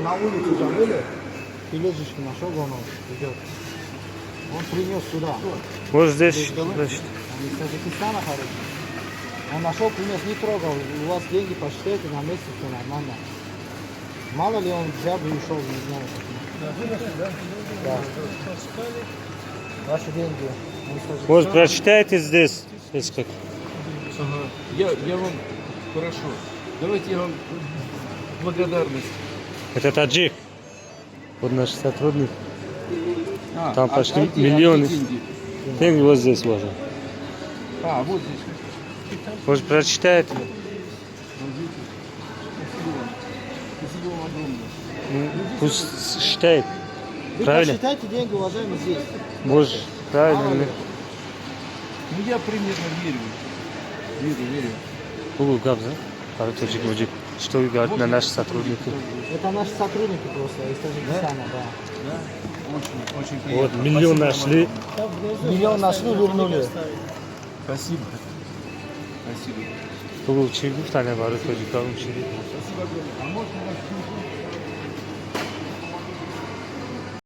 на улицу забыли, филежечку нашел, он идет. Он принес сюда. Вот здесь, значит, Он из Таджикистана хороший. Он нашел, принес, не трогал. У вас деньги посчитайте на месяц, все нормально. Мало ли он взял и ушел, не знаю. Да. Ваши деньги. вот прочитайте здесь. Здесь как. Ага. Я вам хорошо. Давайте я вам благодарность. Это таджик. Вот наш сотрудник. А, Там почти а где миллионы. деньги? Деньги вот здесь ложат. А, вот здесь. Может прочитайте. Спасибо вам. Спасибо вам огромное. Ну, пусть считает. Вы Правильно? посчитайте деньги, уважаемый, здесь. Может, правильно или нет? Ну я примерно верю. Верю. Угу, Габза. Пару точек мужик. Что вы говорите на наших сотрудников? Это наши сотрудники просто из Таджикистана, да. Да? Очень приятно. Вот, миллион нашли. Миллион нашли, вернули. Спасибо. Спасибо. Угу, чего в тане пару точек, Спасибо огромное. А можно вас